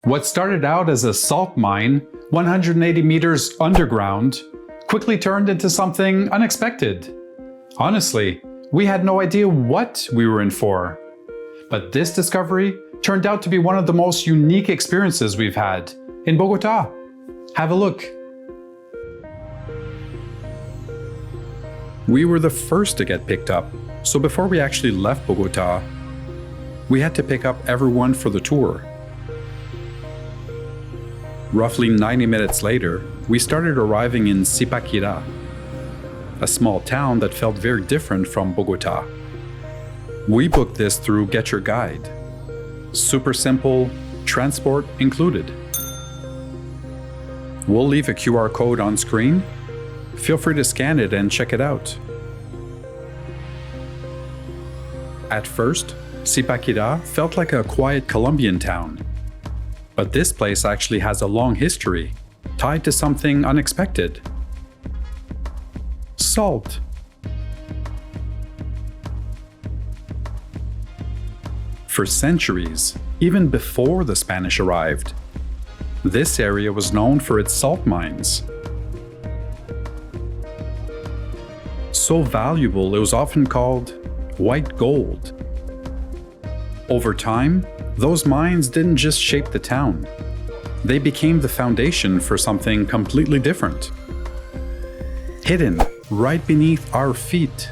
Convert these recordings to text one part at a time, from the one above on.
What started out as a salt mine 180 meters underground quickly turned into something unexpected. Honestly, we had no idea what we were in for. But this discovery turned out to be one of the most unique experiences we've had in Bogota. Have a look. We were the first to get picked up, so before we actually left Bogota, we had to pick up everyone for the tour. Roughly 90 minutes later, we started arriving in Zipaquirá, a small town that felt very different from Bogota. We booked this through Get Your Guide. Super simple, transport included. We'll leave a QR code on screen. Feel free to scan it and check it out. At first, Zipaquirá felt like a quiet Colombian town. But this place actually has a long history, tied to something unexpected. Salt. For centuries, even before the Spanish arrived, this area was known for its salt mines. So valuable, it was often called white gold. Over time, those mines didn't just shape the town. They became the foundation for something completely different. Hidden right beneath our feet.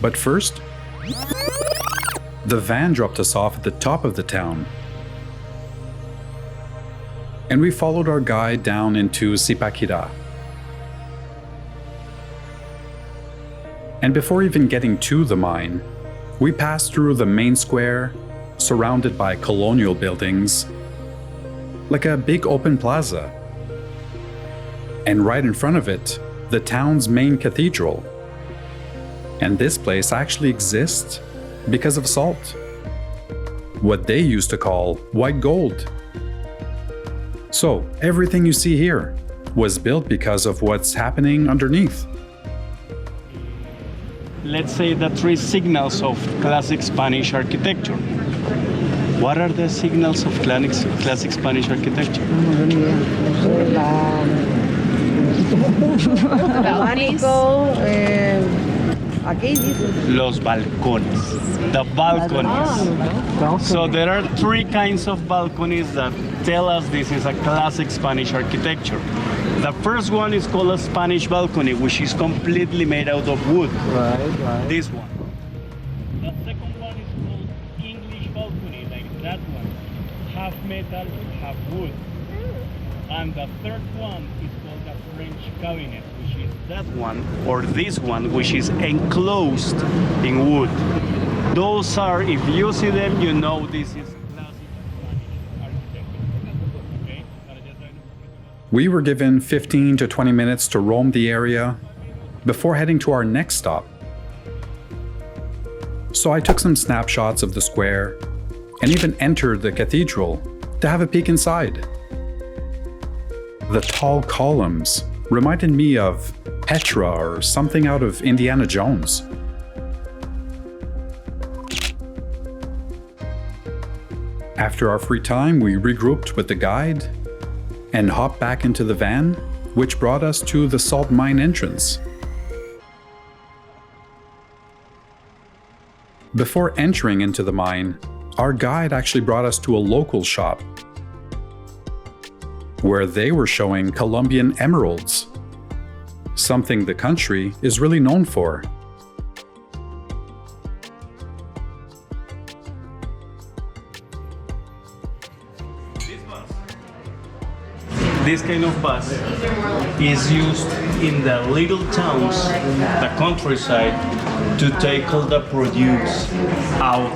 But first, the van dropped us off at the top of the town. And we followed our guide down into Zipaquirá. And before even getting to the mine, we passed through the main square, surrounded by colonial buildings, like a big open plaza. And right in front of it, the town's main cathedral. And this place actually exists because of salt. What they used to call white gold. So, everything you see here was built because of what's happening underneath. Let's say the three signals of classic Spanish architecture. What are the signals of classic Spanish architecture? Los balcones. The balconies. So there are three kinds of balconies that tell us this is a classic Spanish architecture. The first one is called a Spanish balcony, which is completely made out of wood. Right. This one. The second one is called English balcony, like that one. Half metal, half wood. And the third one is called the French cabinet, which is that one, or this one, which is enclosed in wood. Those are, if you see them, you know this is classic Spanish architecture. Okay? We were given 15 to 20 minutes to roam the area before heading to our next stop. So I took some snapshots of the square and even entered the cathedral to have a peek inside. The tall columns reminded me of Petra or something out of Indiana Jones. After our free time, we regrouped with the guide and hopped back into the van, which brought us to the salt mine entrance. Before entering into the mine, our guide actually brought us to a local shop where they were showing Colombian emeralds, something the country is really known for. This kind of bus is used in the little towns, the countryside, to take all the produce out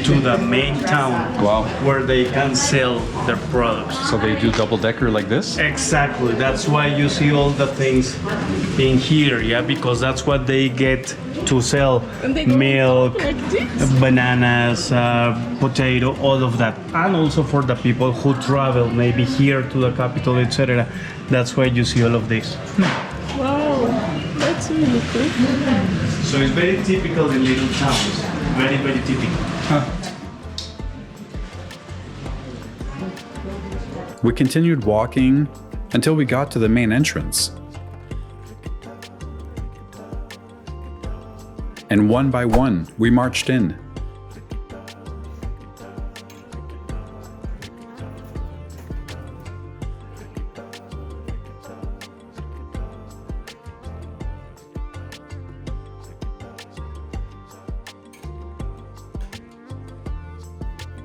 to the main town. Wow. Where they can sell their products. So they do double-decker like this? Exactly, that's why you see all the things in here, yeah, because that's what they get to sell. Milk, bananas, potato, all of that. And also for the people who travel maybe here to the capital, etc. That's why you see all of this. Wow, that's really cool. So it's very typical in little towns. Very, very typical. We continued walking until we got to the main entrance. And one by one, we marched in.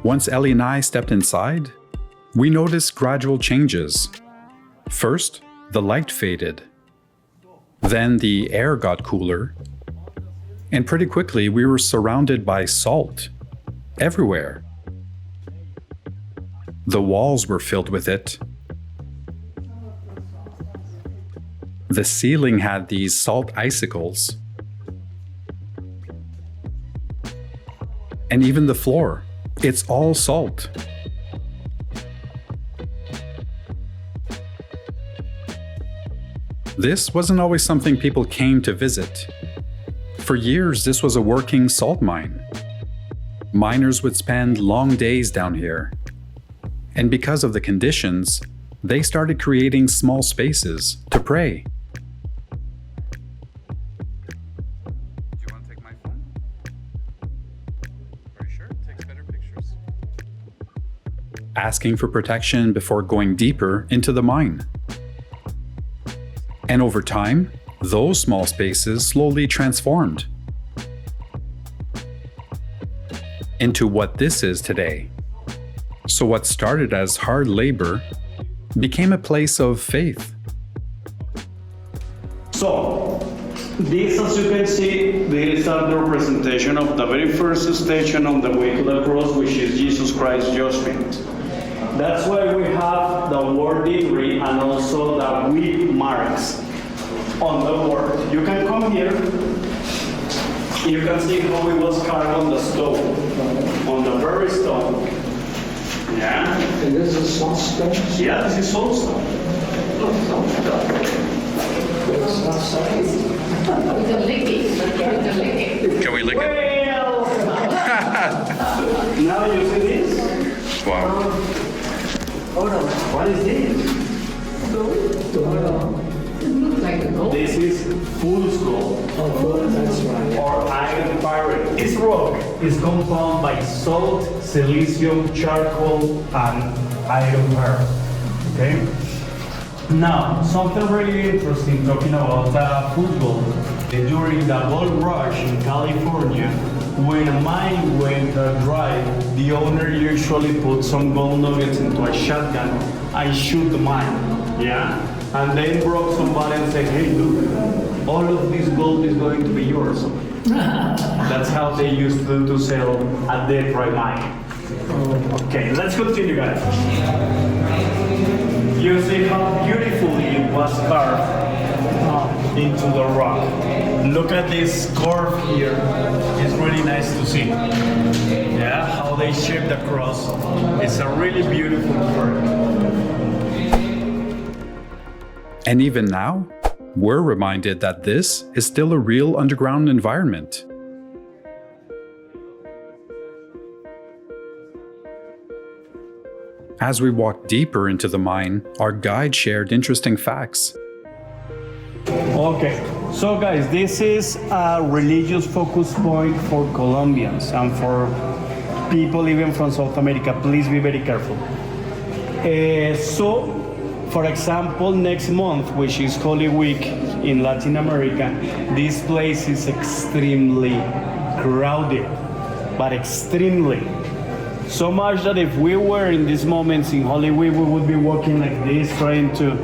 Once Ellie and I stepped inside, we noticed gradual changes. First, the light faded. Then the air got cooler. And pretty quickly, we were surrounded by salt everywhere. The walls were filled with it. The ceiling had these salt icicles. And even the floor, it's all salt. This wasn't always something people came to visit. For years, this was a working salt mine. Miners would spend long days down here. And because of the conditions, they started creating small spaces to pray. Do you want to take my phone? Are you sure? It takes better pictures. Asking for protection before going deeper into the mine. And over time, those small spaces slowly transformed into what this is today. So what started as hard labor became a place of faith. So, this, as you can see, this is the representation of the very first station on the way to the cross, which is Jesus Christ's judgment. That's why we have the word degree and also the wheat marks on the word. You can come here. You can see how it was carved on the stone, on the very stone. Yeah. And this is salt stone? Yeah, this is salt stone. It's not salt. We can lick it. Can we lick Well, now you see this? Wow. Hold on. What is this? It looks like a gold. This is fool's gold. Oh, good, that's right. Or iron pyrite. This rock is compounded by salt, silicium, charcoal, and iron pyrite. Okay? Now, something really interesting talking about football. During the gold rush in California, when a mine went dry, the owner usually put some gold nuggets into a shotgun and shoot the mine. Yeah? And then broke somebody and said, hey, look, all of this gold is going to be yours. That's how they used to sell a dead dry mine. Okay, let's continue, guys. You see how beautifully it was carved into the rock. Look at this curve here. It's really nice to see. Yeah, how they shaped the cross. It's a really beautiful curve. And even now, we're reminded that this is still a real underground environment. As we walked deeper into the mine, our guide shared interesting facts. Okay, so guys, this is a religious focus point for Colombians and for people even from South America. Please be very careful. So, for example, next month, which is Holy Week in Latin America, this place is extremely crowded, but extremely. So much that if we were in these moments in Holy Week, we would be walking like this, trying to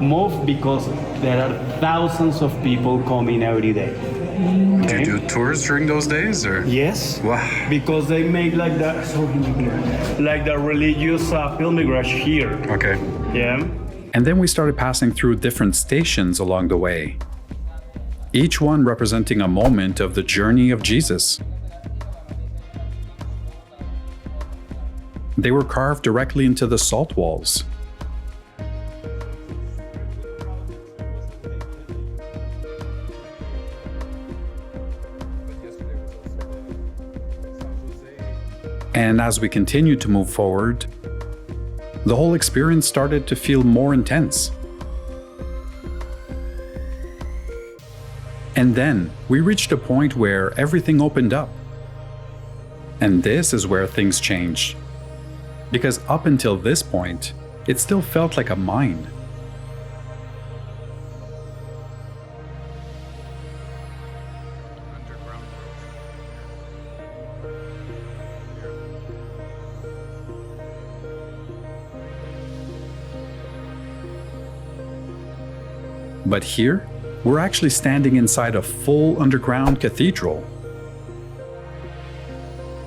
move, because there are thousands of people coming every day. Do you do tours during those days, or? Yes. Wow. Because they make like the religious pilgrimage here. Okay. Yeah. And then we started passing through different stations along the way, each one representing a moment of the journey of Jesus. They were carved directly into the salt walls. And as we continued to move forward, the whole experience started to feel more intense. And then we reached a point where everything opened up. And this is where things changed. Because up until this point, it still felt like a mine. But here, we're actually standing inside a full underground cathedral.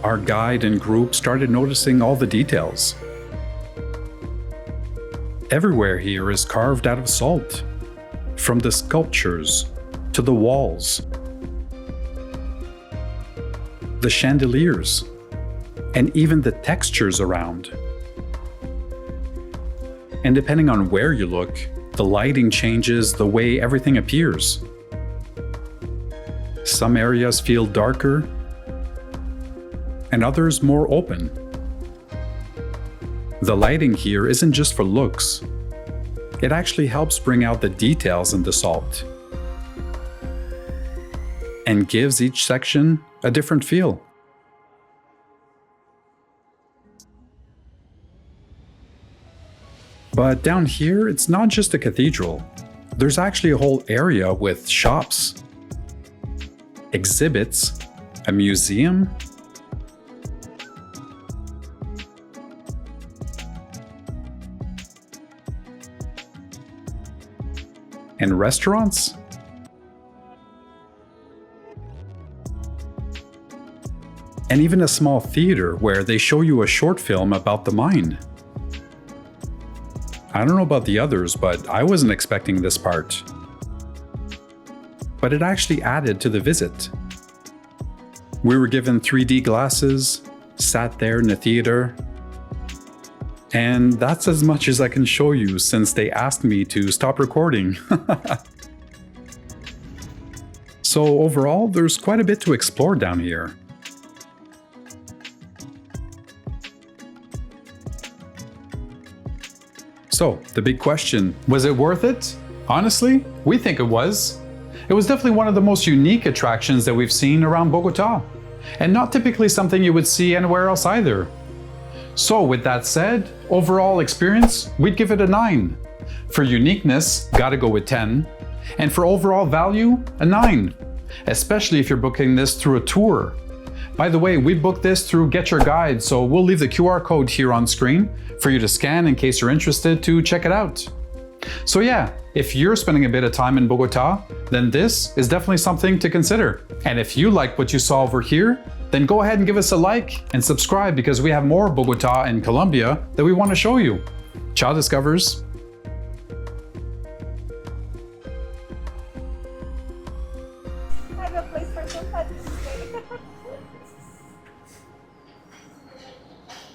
Our guide and group started noticing all the details. Everywhere here is carved out of salt, from the sculptures to the walls, the chandeliers, and even the textures around. And depending on where you look, the lighting changes the way everything appears. Some areas feel darker, and others more open. The lighting here isn't just for looks. It actually helps bring out the details in the salt and gives each section a different feel. But down here, it's not just a cathedral. There's actually a whole area with shops, exhibits, a museum, and restaurants. And even a small theater where they show you a short film about the mine. I don't know about the others, but I wasn't expecting this part. But it actually added to the visit. We were given 3D glasses, sat there in the theater, and that's as much as I can show you since they asked me to stop recording. So overall, there's quite a bit to explore down here. So, the big question, was it worth it? Honestly, we think it was. It was definitely one of the most unique attractions that we've seen around Bogota, and not typically something you would see anywhere else either. So with that said, overall experience, we'd give it a 9. For uniqueness, gotta go with 10. And for overall value, a 9. Especially if you're booking this through a tour. By the way, we booked this through Get Your Guide, so we'll leave the QR code here on screen for you to scan in case you're interested to check it out. So yeah, if you're spending a bit of time in Bogota, then this is definitely something to consider. And if you like what you saw over here, then go ahead and give us a like and subscribe because we have more Bogota and Colombia that we want to show you. Ciao, Discovers! I have a place for some pets.